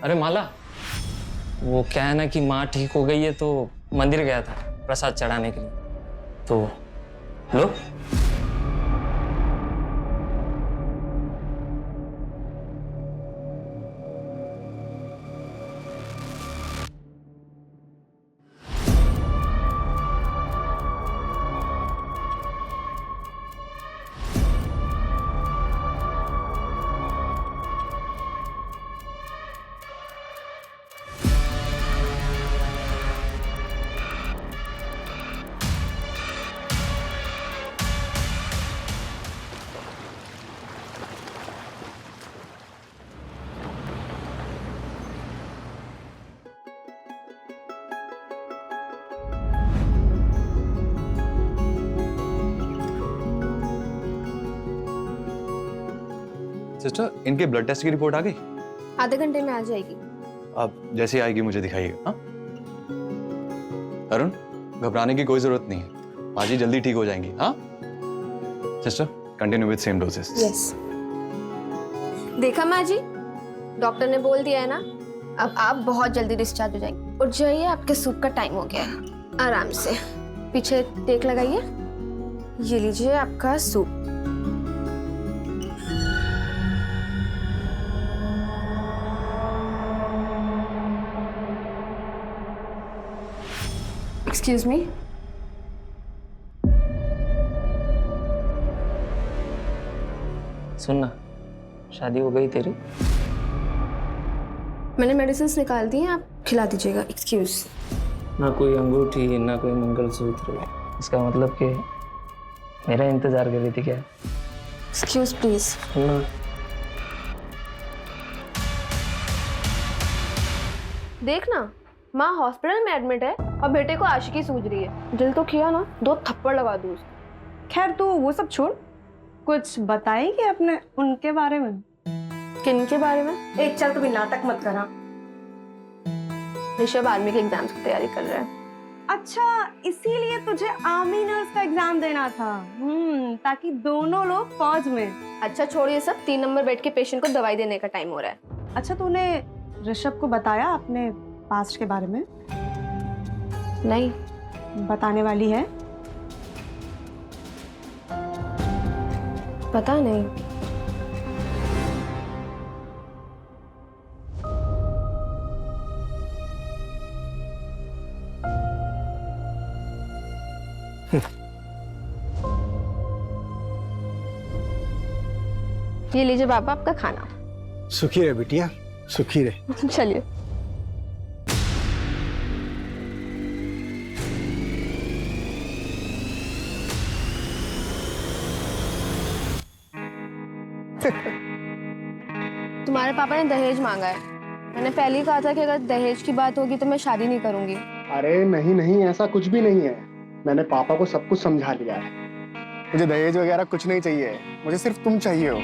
अरे माला, वो क्या है ना कि माँ ठीक हो गई है तो मंदिर गया था प्रसाद चढ़ाने के लिए। तो लो। सिस्टर, इनके ब्लड टेस्ट की रिपोर्ट आ गई? आधे घंटे में आ जाएगी। अब जैसे ही आएगी मुझे दिखाइएगा। हाँ अरुण, घबराने की कोई जरूरत नहीं है, बाजी जल्दी ठीक हो जाएंगी। हाँ sister, continue with same doses. Yes. देखा माँ जी, डॉक्टर ने बोल दिया है ना, अब आप बहुत जल्दी डिस्चार्ज हो जाएंगे। उठ जाइए, आपके सूप का टाइम हो गया है। आराम से पीछे टेक लगाइए। ये लीजिए आपका सूप। Excuse me. सुनना, शादी हो गई तेरी? मैंने मेडिसिन निकाल दी हैं, आप खिला दीजिएगा। एक्सक्यूज। ना कोई अंगूठी, ना कोई मंगलसूत्र। इसका मतलब कि मेरा इंतजार कर रही थी क्या? Excuse please. सुनना, देखना, माँ हॉस्पिटल में एडमिट है और बेटे को आशिकी सूझ रही है। दिल तो किया ना, 2 थप्पड़ लगा दूँ उसको। खैर तू वो सब छोड़, कुछ बताएगी अपने उनके बारे में? किन के बारे में? एक चल, कभी नाटक मत करा। ऋषभ आर्मी के एग्जाम्स की तैयारी कर रहा है। अच्छा, इसीलिए तुझे आर्मी नर्स का एग्जाम देना था। ताकि दोनों लोग फौज में। अच्छा छोड़िए सब, 3 नंबर बेड के पेशेंट को दवाई देने का टाइम हो रहा है। अच्छा, तूने ऋषभ को बताया अपने पास्ट के बारे में? नहीं। बताने वाली है? पता नहीं। ये लीजिए पापा आपका खाना। सुखी रहे बिटिया, सुखी रहे। चलिए। तुम्हारे पापा ने दहेज मांगा है। मैंने पहले ही कहा था कि अगर दहेज की बात होगी तो मैं शादी नहीं करूंगी। अरे नहीं नहीं, ऐसा कुछ भी नहीं है। मैंने पापा को सब कुछ समझा लिया है। मुझे दहेज वगैरह कुछ नहीं चाहिए, मुझे सिर्फ तुम चाहिए हो।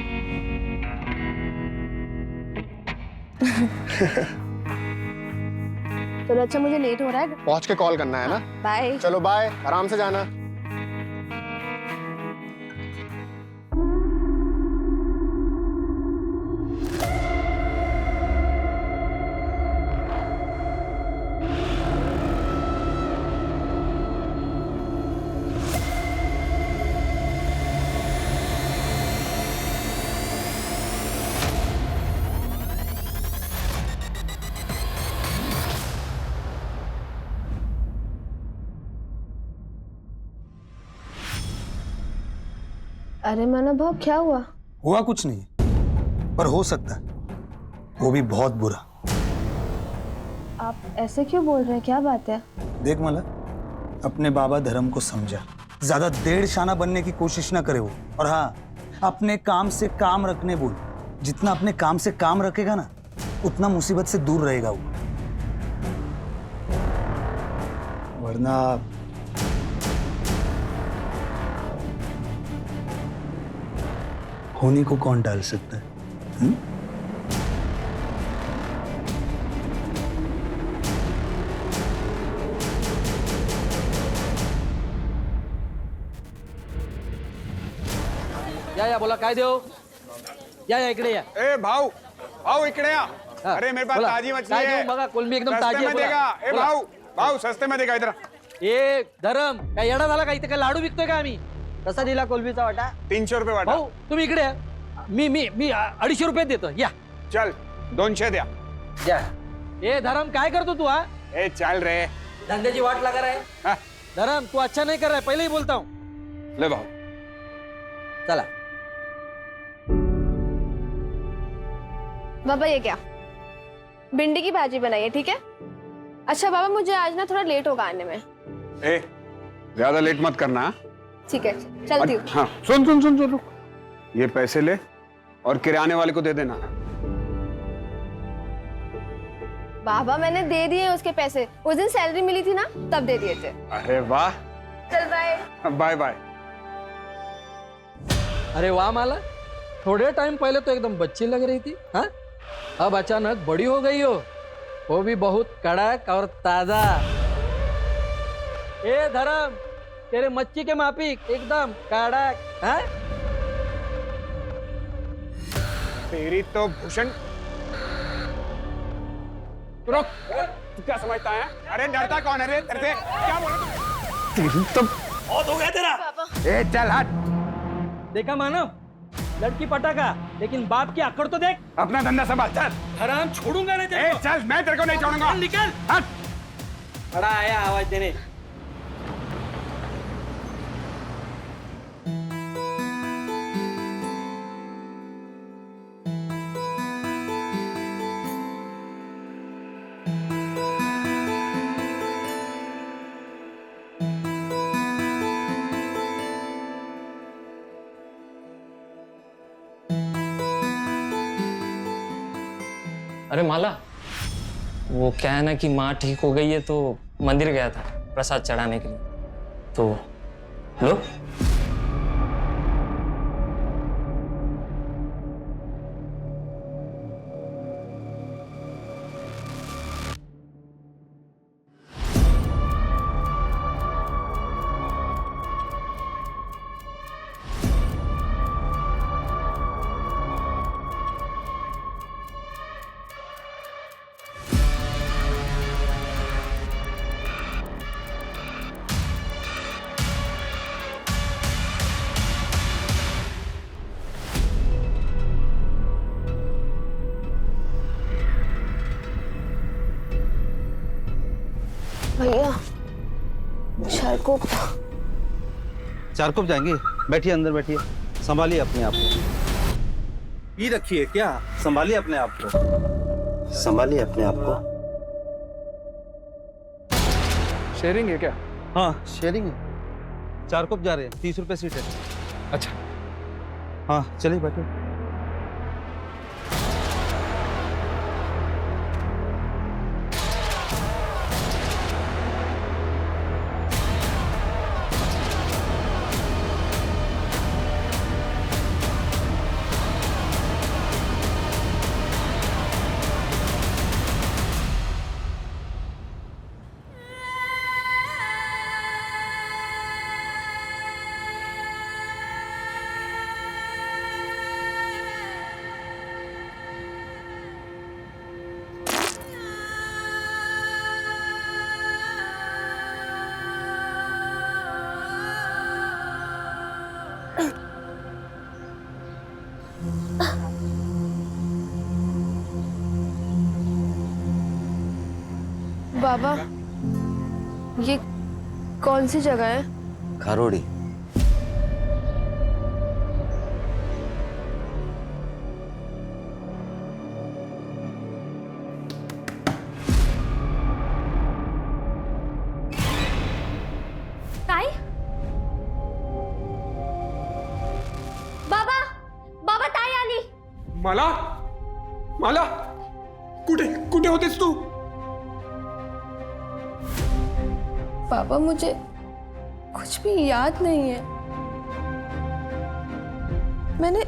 चलो अच्छा, मुझे लेट हो रहा है। पहुंच के कॉल करना है ना? बाय। चलो बाय, आराम से जाना। अरे मनोभाव, क्या हुआ? हुआ कुछ नहीं, पर हो सकता है, वो भी बहुत बुरा। आप ऐसे क्यों बोल रहे हैं, क्या बात है? देख मला, अपने बाबा धर्म को समझा, ज्यादा डेढ़ शाना बनने की कोशिश ना करे वो। और हाँ, अपने काम से काम रखने बोल। जितना अपने काम से काम रखेगा ना, उतना मुसीबत से दूर रहेगा वो। वरना होने को कौन टाल सकता है? या बोला काय देऊ? या इकडे या. ए भाऊ, भाऊ इकडे या. अरे मेरे पास ताजी मछली काय है। देऊ बघा कोलंबी एकदम सस्ते ताजी आहे में बोला. देगा। ए बोला. भाऊ भाऊ सस्ते में देगा इधर। ए धरम काय येडा झाला का इथे काय लाडू विकतोय का आम्ही कसा दिला कोलबीचा वाटा 300 रुपये वाटा। भाऊ तुम्ही इकडे या. मी मी मी 250 रुपये देतो या चल 200 द्या। द्या. ए धरम काय करतो तू हा ए चल रे। धंद्याची वाट लागा रे. हा, धरम तू अच्छा नहीं कर रहा है पहले ही बोलता हूँ ले भाऊ। चला. बाबा ये क्या भिंडी की भाजी बनाई है, ठीक है। अच्छा बाबा मुझे आज ना थोड़ा लेट होगा आने में। ए ज्यादा लेट मत करना। हाँ? ठीक है चलती हूँ। हाँ सुन सुन सुन सुन रुक। ये पैसे ले और किराने वाले को दे देना। बाबा मैंने दे दिए उसके पैसे, उस दिन सैलरी मिली थी ना तब दे दिए थे। अरे वाह। चल बाय। Bye bye. अरे वाह माला थोड़े टाइम पहले तो एकदम बच्ची लग रही थी हाँ अब अचानक बड़ी हो गई हो वो भी बहुत कड़क और ताजा। ए धरम तेरे मच्छी के माफिक एकदम कड़क हाँ तेरी तो भूषण। रुक तू क्या समझता है? अरे डरता कौन है रे तेरे से? क्या बोला तू? तो बहुत हो गया तेरा ए चल हट। देखा मानव लड़की पटाखा लेकिन बाप की अकड़ तो देख। अपना धंधा संभाल चल। हराम छोड़ूंगा नहीं तेरे ए को। चल मैं तेरे को नहीं छोड़ूंगा। निकल हट। बड़ा आया आवाज देने। अरे माला वो क्या है ना कि माँ ठीक हो गई है तो मंदिर गया था प्रसाद चढ़ाने के लिए। तो हेलो भैया शरको चारकोप जाएंगे बैठिए अंदर बैठिए संभालिए अपने आप को ये रखिए क्या संभालिए अपने आप को संभालिए अपने आप को शेयरिंग है क्या? हाँ शेयरिंग है चारकोप जा रहे हैं 30 रुपए सीट है अच्छा हाँ चलिए बैठो बाबा ये कौन सी जगह है? खारोड़ी ताई बाबा बाबा ताई आली। मला मला कुठे कुठे होतेस तू? पापा मुझे कुछ भी याद नहीं है। मैंने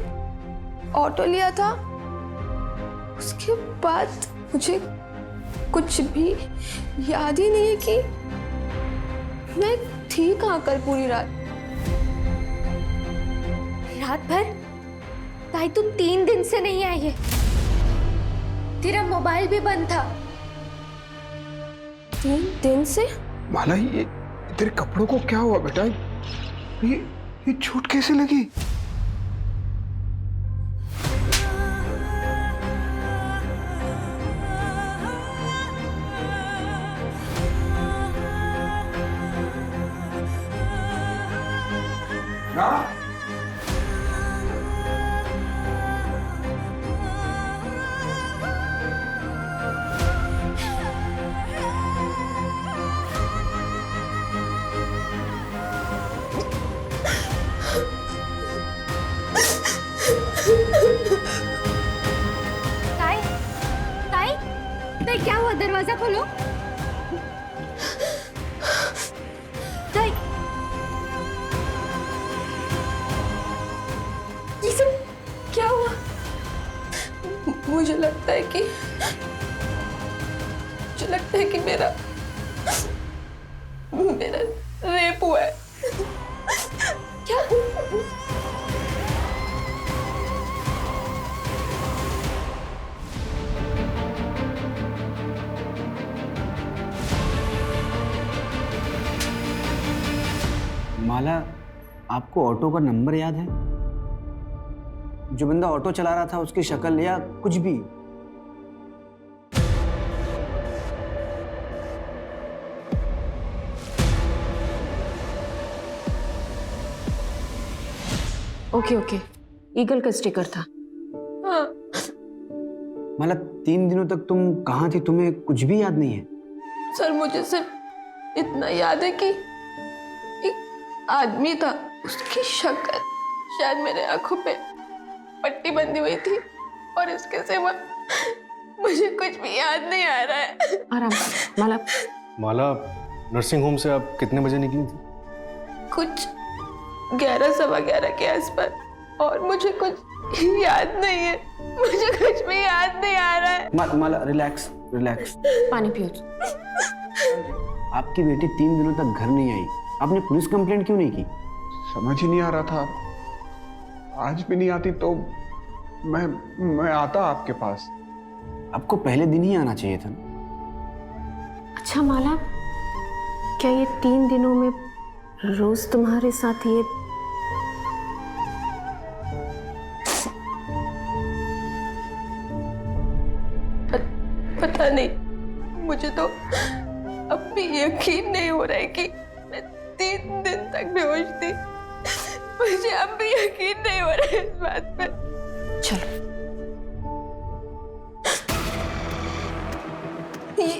ऑटो लिया था उसके बाद मुझे कुछ भी याद ही नहीं है कि मैं थी कहाँ कल पूरी रात। रात भर ताई तुम 3 दिन से नहीं आई है। तेरा मोबाइल भी बंद था 3 दिन से। माला, ये तेरे कपड़ों को क्या हुआ बेटा? ये चोट कैसे लगी? ताई, ताई, ताई क्या हुआ? दरवाजा खोलो। ताई, ये सब क्या हुआ? मुझे लगता है कि मेरा रेप हुआ है। क्या? माला, आपको ऑटो का नंबर याद है? जो बंदा ऑटो चला रहा था उसकी शक्ल या कुछ भी? ओके, ईगल का स्टिकर था। हाँ। माला, 3 दिनों तक तुम कहाँ थी? तुम्हें कुछ भी याद नहीं है? सर, मुझे सिर्फ इतना याद है कि एक आदमी था, उसकी शक्ल शायद मेरे आंखों पे पट्टी बंधी हुई थी और इसके सिवा मुझे कुछ भी याद नहीं आ रहा है। आराम से माला। माला, नर्सिंग होम से आप कितने बजे निकली थी? कुछ 11-11:15 के आसपास, और मुझे कुछ याद नहीं है। मुझे कुछ भी याद नहीं आ रहा है। माला, रिलैक्स। पानी पियो। आपकी बेटी 3 दिनों तक घर नहीं आई, आपने पुलिस कंप्लेंट क्यों नहीं की? समझ ही नहीं आ रहा था। आज भी नहीं आती तो मैं आता आपके पास। आपको पहले दिन ही आना चाहिए था। अच्छा माला, क्या ये 3 दिनों में रोज तुम्हारे साथ ये पता नहीं, मुझे तो अब भी यकीन नहीं हो रहा है कि मैं 3 दिन तक बेहोश थी। मुझे अब भी यकीन नहीं हो रहा है इस बात पे। चलो ये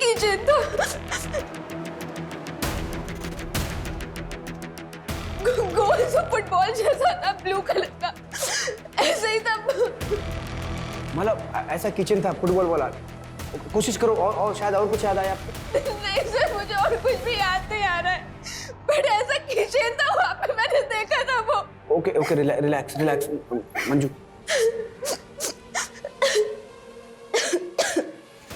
किचन था। गोल सा फुटबॉल जैसा था, ब्लू कलर का, ऐसे ही था। मतलब ऐसा किचन था, फुटबॉल वाला? कोशिश करो और शायद और कुछ याद आया आपको। नहीं सर, मुझे और कुछ भी याद नहीं आ रहा है, बट ऐसा किचन था, वहाँ पे मैंने देखा था वो। Okay, relax Manju.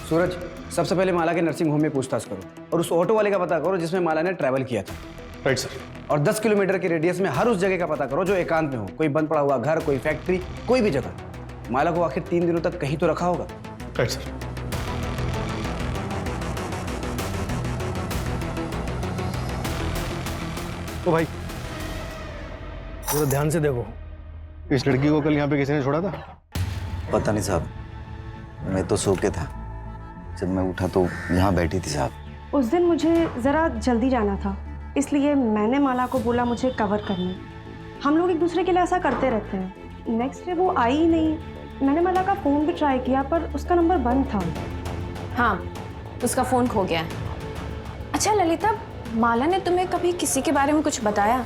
सूरज, सबसे पहले माला के नर्सिंग होम में पूछताछ करो और उस ऑटो वाले का पता करो जिसमें माला ने ट्रैवल किया था। Right sir. और 10 किलोमीटर के रेडियस में हर उस जगह का पता करो जो एकांत में हो, कोई बंद पड़ा हुआ घर, कोई फैक्ट्री, कोई भी जगह। माला को आखिर 3 दिनों तक कहीं तो रखा होगा। Right sir. ओ भाई, जरा ध्यान से देखो, इस लड़की को कल यहाँ पे किसी ने छोड़ा था? पता नहीं साहब, मैं तो सो के था, जब मैं उठा तो यहाँ बैठी थी साहब। उस दिन मुझे ज़रा जल्दी जाना था, इसलिए मैंने माला को बोला मुझे कवर करने। हम लोग एक दूसरे के लिए ऐसा करते रहते हैं। नेक्स्ट डे वो आई ही नहीं। मैंने माला का फ़ोन भी ट्राई किया पर उसका नंबर बंद था। हाँ, उसका फ़ोन खो गया है। अच्छा ललिता, माला ने तुम्हें कभी किसी के बारे में कुछ बताया?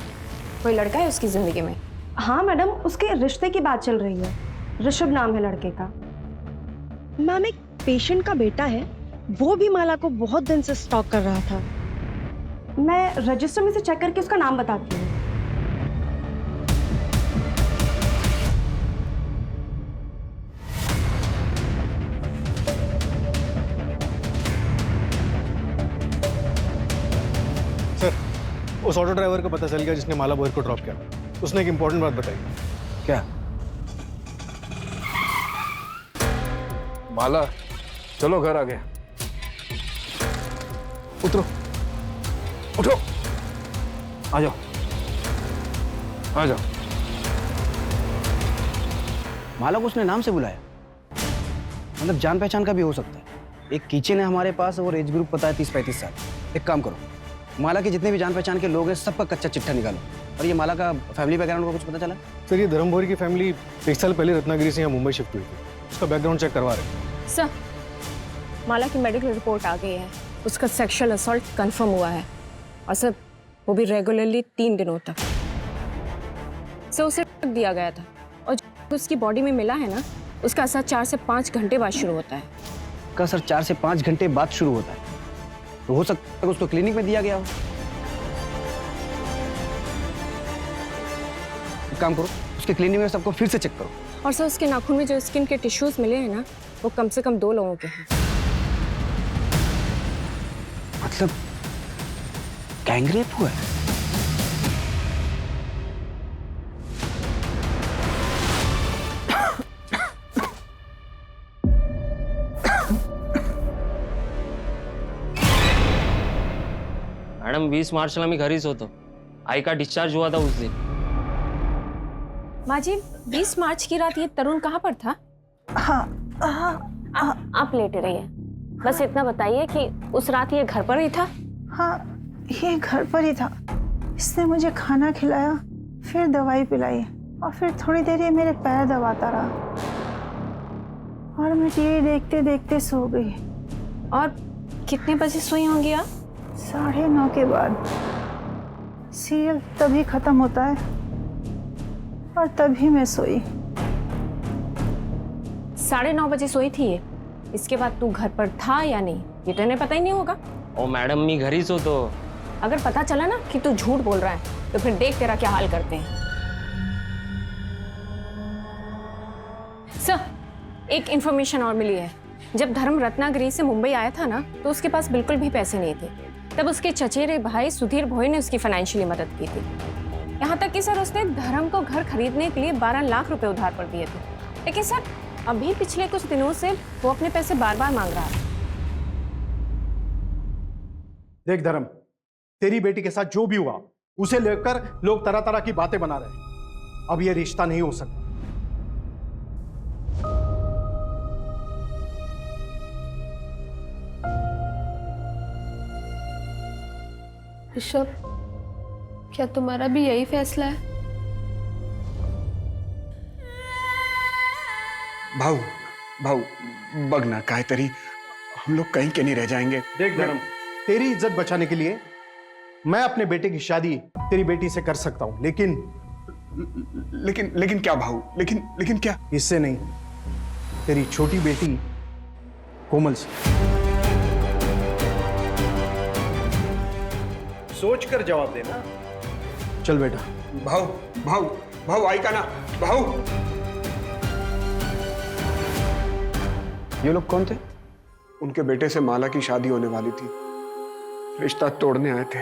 कोई लड़का है उसकी ज़िंदगी में? हाँ मैडम, उसके रिश्ते की बात चल रही है। ऋषभ नाम है लड़के का। मैम, एक पेशेंट का बेटा है, वो भी माला को बहुत दिन से स्टॉक कर रहा था। मैं रजिस्टर में से चेक करके उसका नाम बताती हूँ। सर, उस ऑटो ड्राइवर का पता चल गया जिसने माला बोहर को ड्रॉप किया। उसने एक इंपॉर्टेंट बात बताई। क्या? माला चलो घर आ गए। उतरो, उठो, आ जाओ, आ जाओ। माला को उसने नाम से बुलाया, मतलब जान पहचान का भी हो सकता है। एक किचन है हमारे पास और एज ग्रुप पता है 30-35 साल। एक काम करो, माला के जितने भी जान पहचान के लोग हैं सबका कच्चा चिट्ठा निकालो। और ये माला का फैमिली बैकग्राउंड का कुछ पता चला? सर ये धर्म भोरी की फैमिली 1 साल पहले रत्नागिरी से यहाँ मुंबई शिफ्ट हुई थी। उसका बैकग्राउंड चेक करवा रहे हैं। सर, माला की मेडिकल रिपोर्ट आ गई है। उसका सेक्सुअल असॉल्ट कंफर्म हुआ है और सर वो भी रेगुलरली 3 दिनों तक। सर उसे दिया गया था और जो उसकी बॉडी में मिला है ना, उसका असर 4 से 5 घंटे बाद शुरू होता है। का सर 4 से 5 घंटे बाद शुरू होता है, तो हो सकता है उसको क्लिनिक में दिया गया हो। एक काम करो, उसके क्लिनिक में सबको फिर से चेक करो। और सर उसके नाखून में जो स्किन के टिश्यूज मिले हैं ना, वो कम से कम 2 लोगों के हैं। मतलब गैंगरेप हुआ है? मॅडम 20 मार्चला मी घरीच होतो. आई का डिस्चार्ज हुआ था उस दिन. माँ जी 20 मार्च की रात ये तरुण कहाँ पर था? आप लेटे रहिए, बस इतना बताइए कि उस रात ये घर पर ही था? हाँ, ये घर पर ही था। इसने मुझे खाना खिलाया, फिर दवाई पिलाई और फिर थोड़ी देर ये मेरे पैर दबाता रहा और मैं टीवी देखते देखते सो गई। और कितने बजे सोई होंगी आप? 9:30 के बाद। सीरियल तभी खत्म होता है और तभी मैं सोई। 9:30 बजे सोई थी ये। इसके बाद तू घर पर था या नहीं ये तो इन्हें पता ही नहीं होगा। ओ मैडम मी घरीच होतो. अगर पता चला ना कि तू झूठ बोल रहा है तो फिर देख तेरा क्या हाल करते हैं। सर, एक इंफॉर्मेशन और मिली है। जब धर्म रत्नागिरी से मुंबई आया था ना, तो उसके पास बिल्कुल भी पैसे नहीं थे। तब उसके चचेरे भाई सुधीर भोई ने उसकी फाइनेंशियली मदद की थी। यहाँ तक कि सर उसने धर्म को घर खरीदने के लिए 12 लाख रुपए उधार पर दिए थे। लेकिन सर अभी पिछले कुछ दिनों से वो अपने पैसे बार बार मांग रहा है। देख धर्म, तेरी बेटी के साथ जो भी हुआ उसे लेकर लोग तरह तरह की बातें बना रहे हैं। अब ये रिश्ता नहीं हो सकता। ऋषभ, क्या तुम्हारा भी यही फैसला है? भाऊ भाऊ बघ ना काहीतरी, हम लोग कहीं के नहीं रह जाएंगे. देख धर्म, तेरी इज्जत बचाने के लिए मैं अपने बेटे की शादी तेरी बेटी से कर सकता हूं, लेकिन क्या भाऊ? लेकिन क्या? इससे नहीं, तेरी छोटी बेटी कोमल से। सोच कर जवाब देना। चल बेटा। भाऊ ऐका ना भाऊ. ये लोग कौन थे? उनके बेटे से माला की शादी होने वाली थी, रिश्ता तोड़ने आए थे.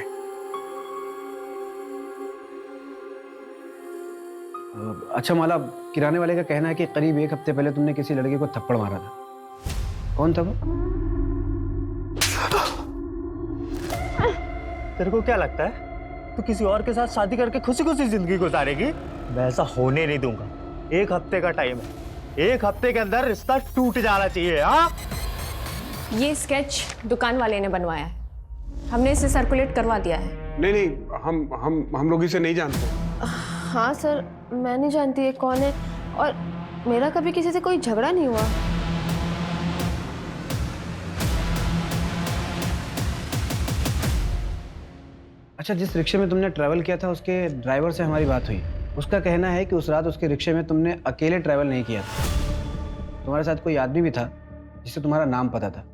अच्छा माला, किराने वाले का कहना है कि करीब 1 हफ्ते पहले तुमने किसी लड़के को थप्पड़ मारा था। कौन था वो? तेरे को क्या लगता है तू किसी और के साथ शादी करके खुशी खुशी जिंदगी गुजारेगी? मैं ऐसा होने नहीं दूंगा। 1 हफ्ते का टाइम है, 1 हफ्ते के अंदर रिश्ता टूट जाना चाहिए। हाँ, ये स्केच दुकान वाले ने बनवाया है, हमने इसे सर्कुलेट करवा दिया है। नहीं, हम लोग इसे नहीं जानते. हाँ सर, मैं नहीं जानती ये कौन है और मेरा कभी किसी से कोई झगड़ा नहीं हुआ। अच्छा, जिस रिक्शे में तुमने ट्रैवल किया था उसके ड्राइवर से हमारी बात हुई। उसका कहना है कि उस रात उसके रिक्शे में तुमने अकेले ट्रैवल नहीं किया था, तुम्हारे साथ कोई आदमी भी था जिससे तुम्हारा नाम पता था।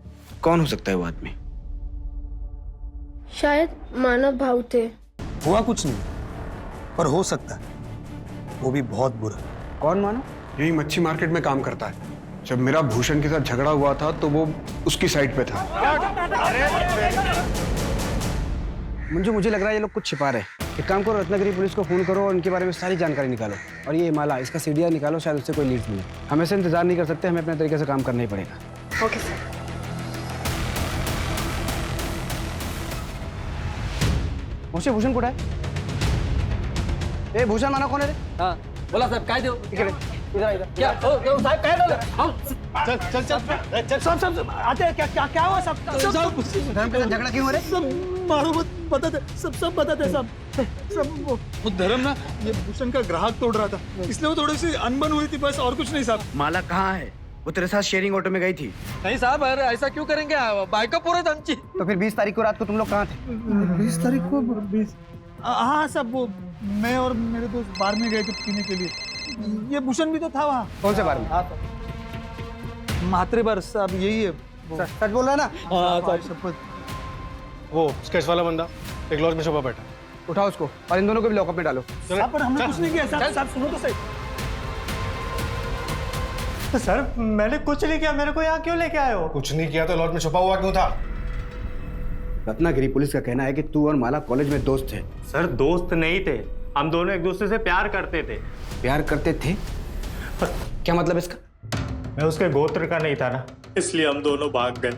कौन हो सकता है वो आदमी? शायद मानव भाऊ थे। हुआ कुछ नहीं, पर हो सकता है वो भी बहुत बुरा। कौन मानो? यही मच्छी मार्केट में काम करता है। जब मेरा भूषण के साथ झगड़ा हुआ था तो वो उसकी साइड पे था। मुझे लग रहा है ये लोग कुछ छिपा रहे हैं। एक काम करो, रत्नागिरी पुलिस को फोन करो और इनके बारे में सारी जानकारी निकालो। और ये माला, इसका सीडीआर निकालो, शायद उससे कोई लीड मिले। हम ऐसे इंतजार नहीं कर सकते, हमें अपने तरीके से काम करना ही पड़ेगा। Okay sir. मुझे भूषण कुठे आहे? ए भूषण माना कोण आहे रे? हाँ बोला साहब काय देऊ इकडे इधर इधर क्या साहब काय झालं चल चल चल चल सब आते हैं। क्या क्या क्या हुआ सब धर्म के साथ झगड़ा क्यों हो रहे? सब मारो मत बताते सब बताते सब वो धर्म ना ये भूषण का ग्राहक तोड़ रहा था, इसलिए वो थोड़ी सी अनबन हुई थी, बस और कुछ नहीं साहब। माला कहाँ है? वो तेरे साथ शेयरिंग ऑटो में गई थी। नहीं साहब अरे ऐसा क्यों करेंगे बाइक का पूरा आमची तो फिर 20 तारीख को रात को तुम लोग कहाँ थे? 20 तारीख को 20 हाँ सब वो मैं और मेरे दोस्त बार में गए थे पीने के लिए। ये भूषण भी तो था वहाँ। कौन से बार में? मात्रे बार साहब यही है। सच बोल रहा है ना? हाँ साहब सब वो स्केच वाला बंदा एक लॉज में छुपा बैठा। उठाओ उसको और इन दोनों को भी लॉकअप में डालो। साहब पर हमने कुछ नहीं किया साहब। साहब सुनो तो सही। सर मैंने कुछ नहीं किया, मेरे को यहाँ क्यों लेके आए हो? कुछ नहीं किया तो लॉज में छुपा हुआ क्यों था? रत्नागिरी पुलिस का कहना है कि तू और माला कॉलेज में दोस्त थे। सर दोस्त नहीं थे, हम दोनों एक दूसरे से प्यार करते थे। प्यार करते थे? क्या मतलब इसका? मैं उसके गोत्र का नहीं था ना, इसलिए हम दोनों भाग गए।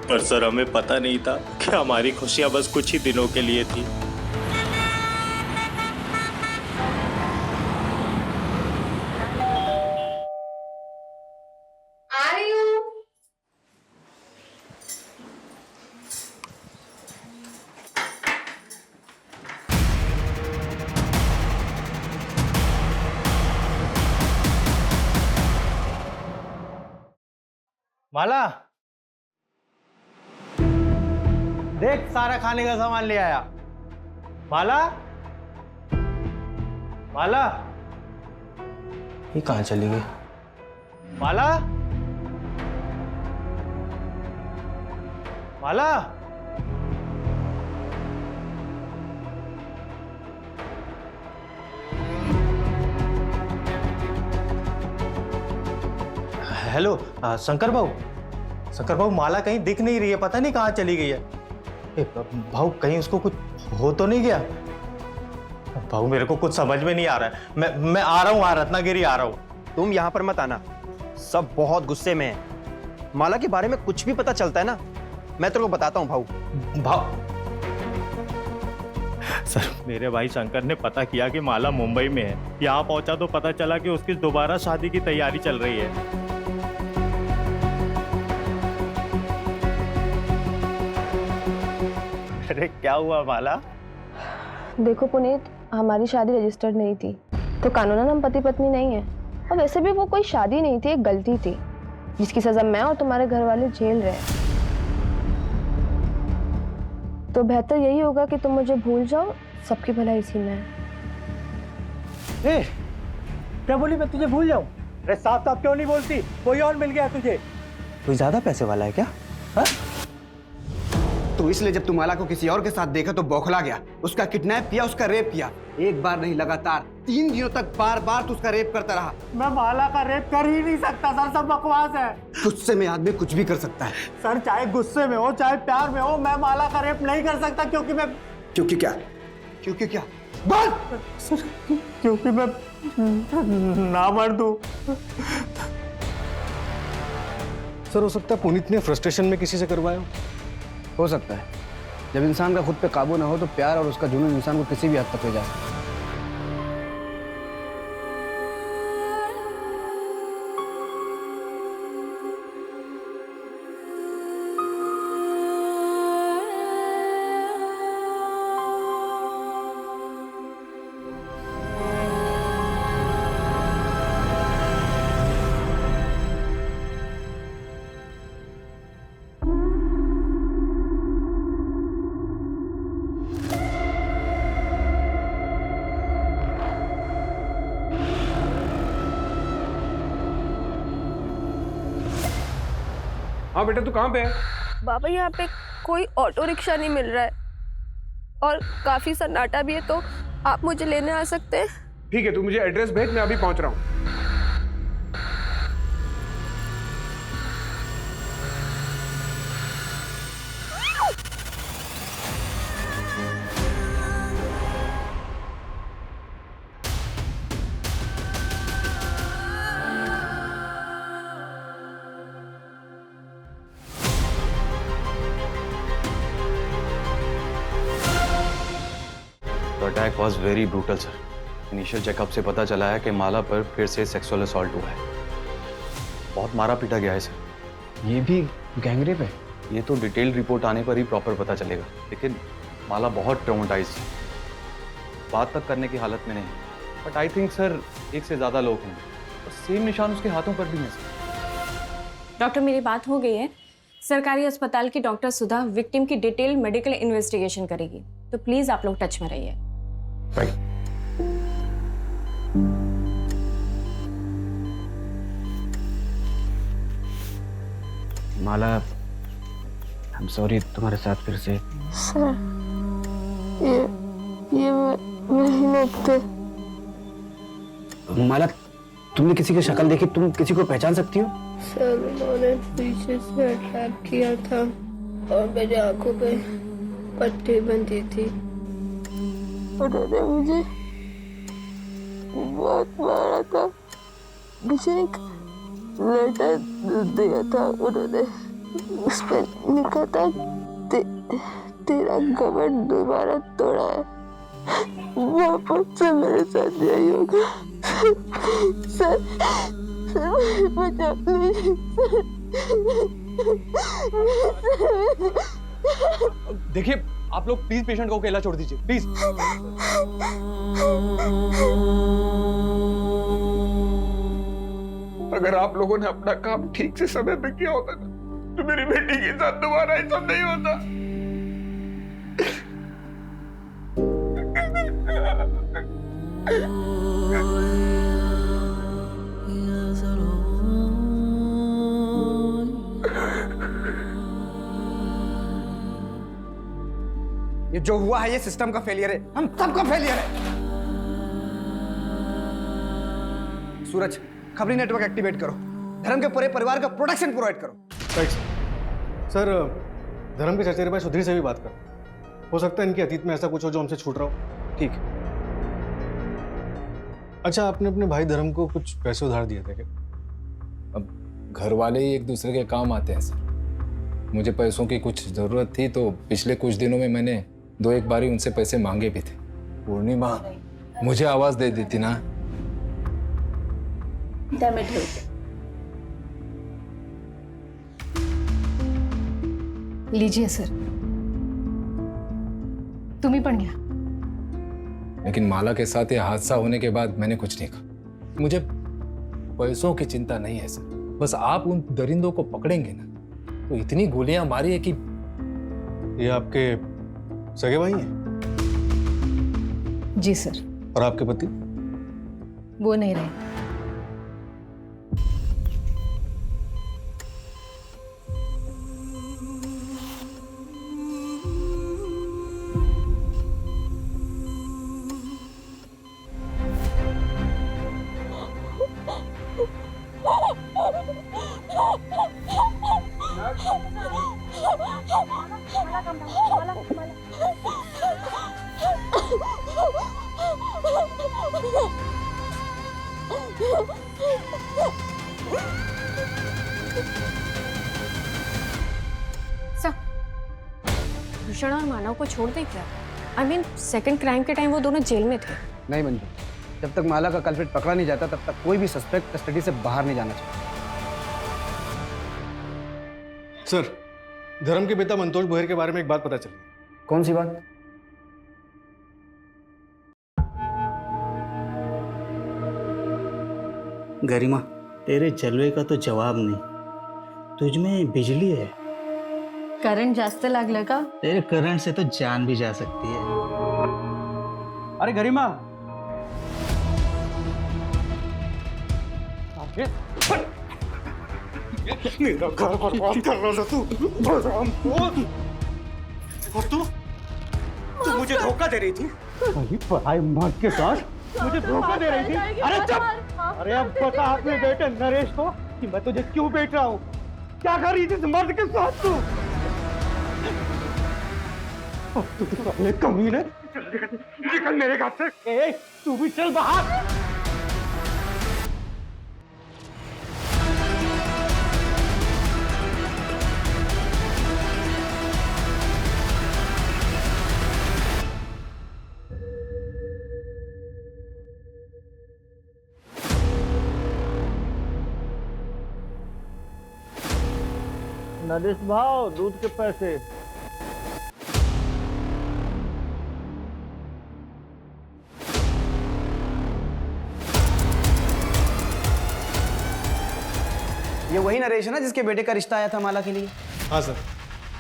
पर सर हमें पता नहीं था कि हमारी खुशियां बस कुछ ही दिनों के लिए थी। आ रही हूँ। माला देख सारा खाने का सामान ले आया। माला माला ये कहाँ चली गई? माला माला हेलो शंकर भाऊ माला कहीं दिख नहीं रही है, पता नहीं कहाँ चली गई है। भाऊ कहीं उसको कुछ हो तो नहीं गया? भाऊ मेरे को कुछ समझ में नहीं आ रहा है। मैं आ रहा हूँ, रत्नागिरी आ रहा हूँ। तुम यहाँ पर मत आना, सब बहुत गुस्से में है। माला के बारे में कुछ भी पता चलता है ना, मैं तेरे को बताता हूँ भाऊ। सर मेरे भाई शंकर ने पता किया कि माला मुंबई में है। यहाँ पहुंचा तो पता चला कि उसकी दोबारा शादी की तैयारी चल रही है। अरे क्या हुआ माला? देखो पुनीत, हमारी शादी रजिस्टर्ड नहीं थी, तो कानूनन हम पति पत्नी नहीं है। और वैसे भी वो कोई शादी नहीं थी, एक गलती थी जिसकी सजा मैं और तुम्हारे घर वाले झेल रहे हैं। तो बेहतर यही होगा कि तुम मुझे भूल जाओ, सबकी भलाई इसी में है। ए, क्या बोली मैं तुझे भूल जाऊं? अरे साफ साफ क्यों नहीं बोलती? कोई और मिल गया तुझे? कोई ज्यादा पैसे वाला है क्या? हा? तो इसलिए जब तुम माला को किसी और के साथ देखा तो बौखला गया, उसका किडनैप किया, उसका रेप किया। एक बार नहीं, लगातार 3 दिनों तक बार बार तू उसका रेप करता रहा। मैं माला का रेप कर ही नहीं सकता सर, सब बकवास है। गुस्से में आदमी कुछ भी कर सकता है सर, चाहे गुस्से में हो चाहे प्यार में हो, मैं माला का रेप नहीं कर सकता। क्योंकि मैं क्योंकि क्या? क्योंकि क्या? बोल सर, क्योंकि मैं ना मर दूं। सर हो सकता है पुनीत ने फ्रस्ट्रेशन में किसी से करवाया हो सकता है। जब इंसान का खुद पे काबू ना हो तो प्यार और उसका जुनून इंसान को किसी भी हद तक ले जा सकता है। हाँ बेटा, तू कहाँ पे है? बाबा यहाँ पे कोई ऑटो रिक्शा नहीं मिल रहा है और काफी सन्नाटा भी है, तो आप मुझे लेने आ सकते हैं? ठीक है, तू मुझे एड्रेस भेज, मैं अभी पहुंच रहा हूँ। The attack was very brutal, sir. Initial checkup से पता चला है कि माला पर फिर से सेक्सुअल असॉल्ट हुआ है। बहुत मारा पीटा गया है सर। ये भी गैंगरेप है? ये तो डिटेल रिपोर्ट आने पर ही प्रॉपर पता चलेगा, लेकिन माला बहुत ट्रॉमेटाइज्ड है, बात तक करने की हालत में नहीं। बट आई थिंक सर एक से ज्यादा लोग होंगे और सेम निशान उसके हाथों पर भी हैं सर। डॉक्टर, मेरी बात हो गई है। सरकारी अस्पताल की डॉक्टर सुधा विक्टिम की डिटेल मेडिकल इन्वेस्टिगेशन करेगी, तो प्लीज आप लोग टच में रहिए। माला, आई एम सॉरी तुम्हारे साथ फिर से। सर, ये वही लोग थे। माला, तुमने किसी की शक्ल देखी? तुम किसी को पहचान सकती हो? सर, उन्होंने पीछे से अटैक किया था और मेरी आंखों पे पट्टी बंधी थी। उन्होंने मुझे बहुत मारा था। मुझे एक लेटर दिया था उन्होंने, उस पर लिखा था तेरा घमंड दोबारा तोड़ा है, वापस से मेरे साथ यही होगा। सर, बचा लीजिए सर। देखिए, आप लोग प्लीज पेशेंट को अकेला छोड़ दीजिए, प्लीज। अगर आप लोगों ने अपना काम ठीक से समय पे किया होता ना, तो मेरी बेटी के साथ दोबारा ऐसा नहीं होता। ये जो हुआ है ये सिस्टम का फेलियर है, हम सबका फेलियर है। सूरज, खबरी नेटवर्क एक्टिवेट करो, धर्म के पूरे परिवार का प्रोटेक्शन प्रोवाइड करो। Right sir. धर्म के चचेरे भाई सुधीर से भी बात करो, हो सकता है इनके अतीत में ऐसा कुछ हो जो हमसे छूट रहा हो। ठीक। अच्छा, आपने अपने भाई धर्म को कुछ पैसे उधार दिए थे क्या? अब घर वाले ही एक दूसरे के काम आते हैं सर। मुझे पैसों की कुछ ज़रूरत थी तो पिछले कुछ दिनों में मैंने 2-1 बारी उनसे पैसे मांगे भी थे। पूर्णिमा मुझे आवाज़ दे देती ना। लीजिए सर, तुम्ही पण घ्या। लेकिन माला के साथ ये हादसा होने के बाद मैंने कुछ नहीं कहा। मुझे पैसों की चिंता नहीं है सर, बस आप उन दरिंदों को पकड़ेंगे ना तो इतनी गोलियां मारी है कि। ये आपके सगे भाई हैं? जी सर। और आपके पति? वो नहीं रहे। भूषण और मानव को छोड़ दे क्या? आई मीन सेकंड क्राइम के टाइम वो दोनों जेल में थे। नहीं मंजू, जब तक माला का कल्प्रिट पकड़ा नहीं जाता तब तक कोई भी सस्पेक्ट कस्टडी से बाहर नहीं जाना चाहिए। सर, धर्म के पिता मंतोष बोहर के बारे में एक बात पता चली। कौन सी बात? गरिमा, तेरे जलवे का तो जवाब नहीं, तुझ में बिजली है। करंट जास्त लागलं का? तेरे करंट से तो जान भी जा सकती है। अरे गरिमा, मेरा घर बर्बाद कर रहा था तू। और तू मुझे धोखा दे रही थी। पढ़ाई मर्द के साथ मुझे धोखा दे रही थी। अरे चुप! अरे अब पता अपने बेटे नरेश को कि मैं तुझे क्यों बेच रहा हूँ। क्या कर रही थी इस मर्द के साथ तू? तू तो अपने कमीने। निकल मेरे घर से। तू भी चल बाहर। नरेश भाव दूध के पैसे। ये वही नरेश है ना जिसके बेटे का रिश्ता आया था माला के लिए? हाँ सर,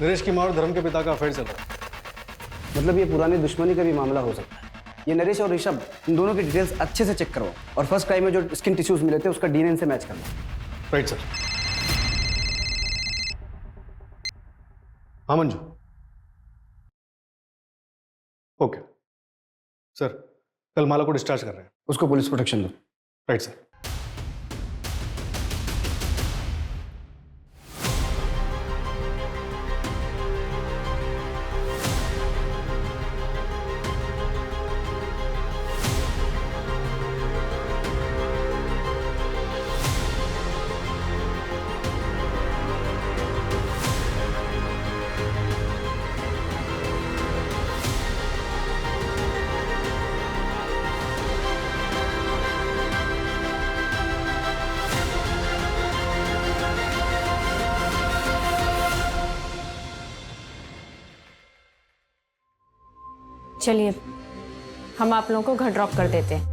नरेश की माँ और धर्म के पिता का अफेयर चल रहा है। मतलब ये पुरानी दुश्मनी का भी मामला हो सकता है। ये नरेश और ऋषभ, इन दोनों की डिटेल्स अच्छे से चेक करवाओ और फर्स्ट क्राइम में जो स्किन टिश्यूज मिले थे उसका डीएनए से मैच करवाओ। Right sir. हाँ मंजू। ओके सर, कल माला को डिस्चार्ज कर रहे हैं। उसको पुलिस प्रोटेक्शन दो। Right sir. चलिए हम आप लोगों को घर ड्रॉप कर देते हैं।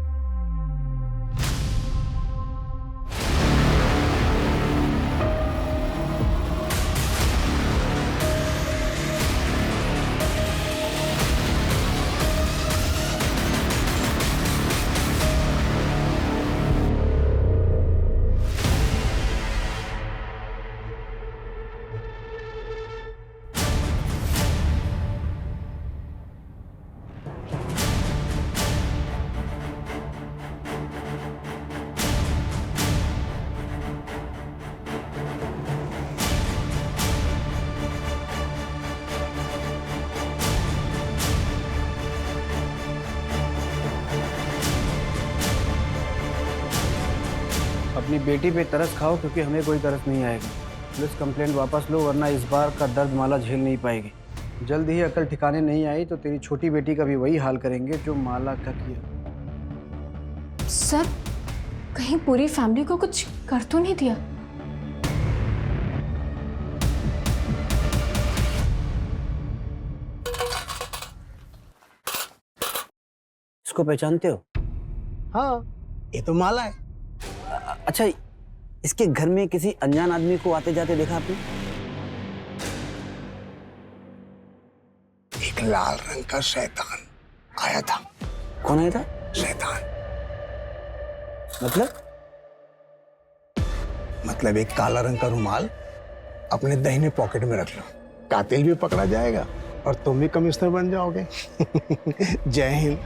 अपनी बेटी पे तरस खाओ क्योंकि हमें कोई तरस नहीं आएगा। पुलिस कंप्लेंट वापस लो वरना इस बार का दर्द माला झेल नहीं पाएगी। जल्द ही अकल ठिकाने नहीं आई तो तेरी छोटी बेटी का भी वही हाल करेंगे जो माला का किया। सर, कहीं पूरी फैमिली को कुछ कर तो नहीं दिया? इसको पहचानते हो? हाँ, ये तो माला है। अच्छा, इसके घर में किसी अनजान आदमी को आते जाते देखा आपने? एक लाल रंग का शैतान आया था। कौन आया था? शैतान। मतलब एक काला रंग का रुमाल अपने दाहिने पॉकेट में रख लो, कातिल भी पकड़ा जाएगा और तुम भी कमिश्नर बन जाओगे। जय हिंद।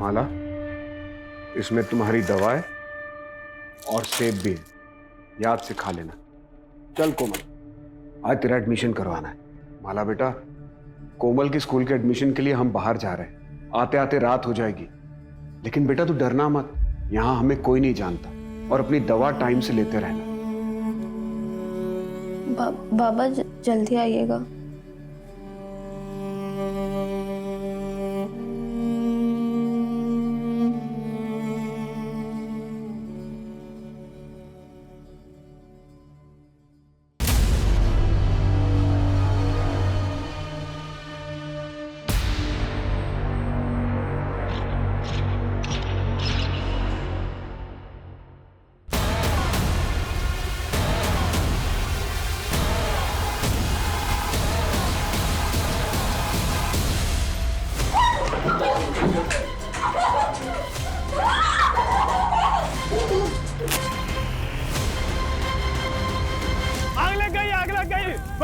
माला, इसमें तुम्हारी दवा है और सेब भी है, याद से खा लेना। चल कोमल, आज तेरा एडमिशन करवाना है। माला बेटा, कोमल की स्कूल के एडमिशन के लिए हम बाहर जा रहे हैं। आते आते रात हो जाएगी, लेकिन बेटा तू डरना मत, यहाँ हमें कोई नहीं जानता। और अपनी दवा टाइम से लेते रहना। बाबा जल्दी आइएगा।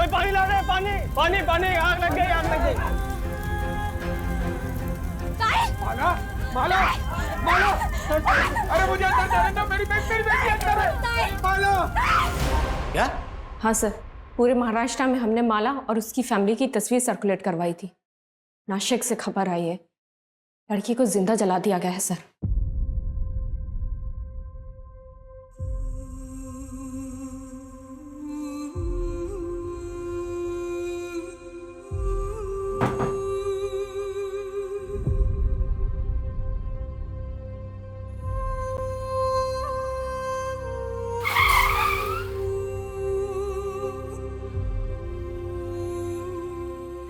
पानी ला दे, पानी पानी पानी, आग लग गई, आग लग गई। माला माला माला, अरे मुझे अंदर जाने दो, मेरी बेटी अंदर है। माला क्या? हाँ सर, पूरे महाराष्ट्र में हमने माला और उसकी फैमिली की तस्वीर सर्कुलेट करवाई थी। नासिक से खबर आई है, लड़की को जिंदा जला दिया गया है सर।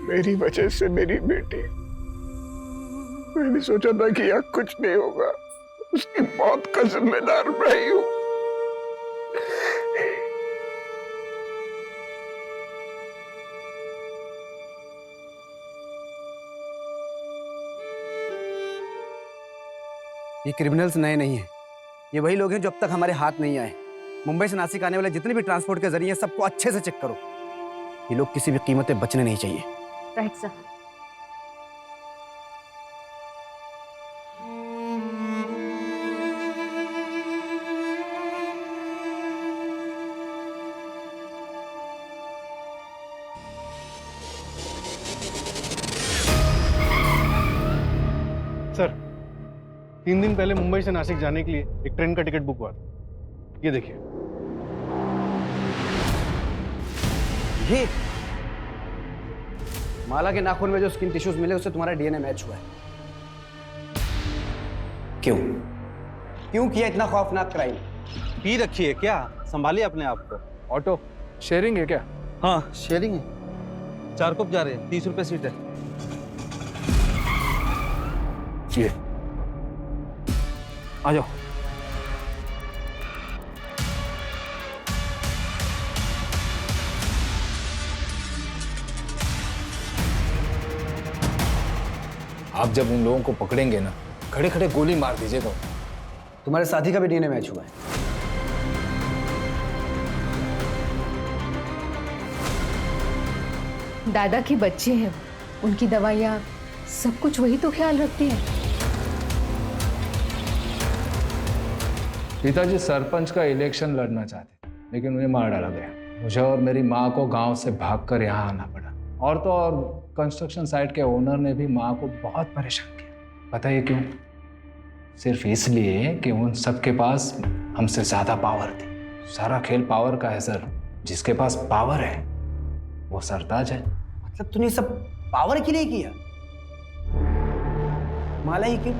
मेरी वजह से मेरी बेटी, मैंने सोचा था कि यहाँ कुछ नहीं होगा, उसकी मौत का जिम्मेदार मैं ही हूँ। ये क्रिमिनल्स नए नहीं हैं, ये वही लोग हैं जो अब तक हमारे हाथ नहीं आए। मुंबई से नासिक आने वाले जितने भी ट्रांसपोर्ट के जरिए सबको अच्छे से चेक करो। ये लोग किसी भी कीमत पे बचने नहीं चाहिए। Right sir. सर 3 दिन पहले मुंबई से नासिक जाने के लिए एक ट्रेन का टिकट बुक हुआ था। ये देखिए। ये माला के नाखून में जो स्किन टिश्यूज मिले उससे तुम्हारा डीएनए मैच हुआ है। क्यों क्यों किया इतना खौफनाक क्राइम? पी रखी है क्या? संभालिए अपने आप को। ऑटो शेयरिंग है क्या? हाँ शेयरिंग है। 4 कप जा रहे हैं, 30 रुपए सीट है। ये आ जाओ। आप जब उन लोगों को पकड़ेंगे ना, खड़े खड़े गोली मार दीजिएगा। तुम्हारे साथी का भी डीएनए मैच हुआ है। दादा की बच्चे हैं, उनकी दवाइयाँ सब कुछ वही तो ख्याल रखती है। पिताजी सरपंच का इलेक्शन लड़ना चाहते, लेकिन उन्हें मार डाला गया। मुझे और मेरी माँ को गांव से भागकर यहाँ आना पड़ा। और तो और कंस्ट्रक्शन साइट के ओनर ने भी माँ को बहुत परेशान किया। पता है क्यों? सिर्फ इसलिए कि उन सबके पास हमसे ज्यादा पावर थी। सारा खेल पावर का है सर। जिसके पास पावर है वो सरताज है। मतलब तूने सब पावर के लिए किया? माला ही क्यों?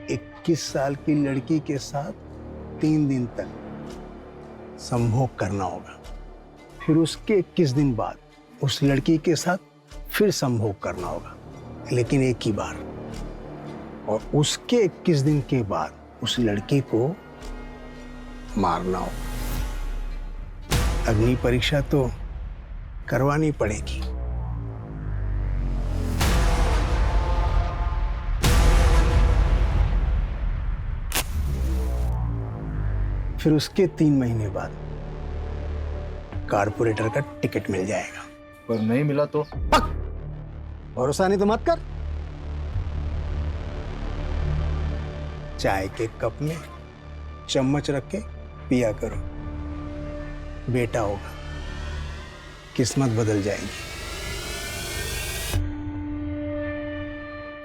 21 साल की लड़की के साथ 3 दिन तक संभोग करना होगा, फिर उसके 21 दिन बाद उस लड़की के साथ फिर संभोग करना होगा, लेकिन एक ही बार। और उसके 21 दिन के बाद उस लड़की को मारना होगा। अग्नि परीक्षा तो करवानी पड़ेगी। फिर उसके 3 महीने बाद कारपोरेटर का टिकट मिल जाएगा। पर नहीं मिला तो? भरोसा नहीं तो मत कर। चाय के कप में चम्मच रख के पिया करो, बेटा होगा, किस्मत बदल जाएगी।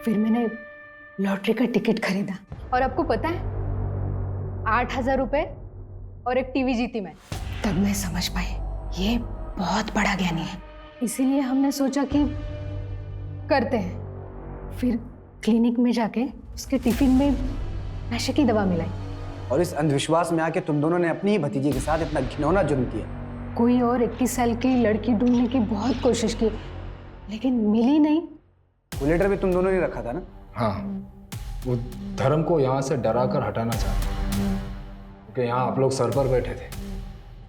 फिर मैंने लॉटरी का टिकट खरीदा और आपको पता है 8,000 रुपए और एक टीवी जीती मैं। तब मैं समझ पाई ये बहुत बड़ा ज्ञानी है, इसीलिए हमने सोचा कि करते हैं। फिर क्लिनिक में जाके उसके टिफिन में नशे की दवा मिलाई। और इस अंधविश्वास में आके तुम दोनों ने अपनी ही भतीजी के साथ इतना घिनौना जुर्म किया। कोई और 21 साल की लड़की ढूंढने की बहुत कोशिश की, लेकिन मिली नहीं। वो लेटर भी तुम दोनों ने रखा था ना? हाँ, वो धर्म को यहाँ से डरा कर हटाना चाहते, क्योंकि यहाँ आप लोग सर पर बैठे थे।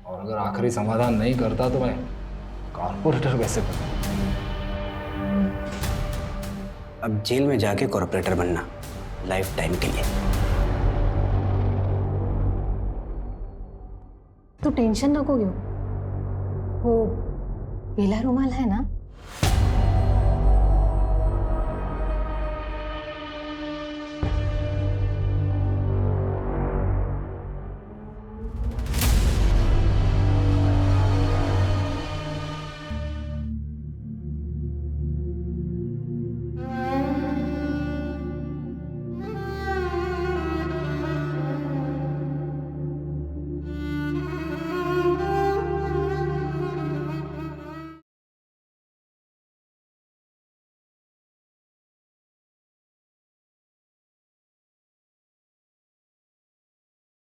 और अगर आखिरी समाधान नहीं करता तो मैं कॉर्पोरेटर कैसे बनूं? अब जेल में जाके कॉर्पोरेटर बनना, लाइफ टाइम के लिए। तो टेंशन नको घेऊ, वो पीला रुमाल है ना?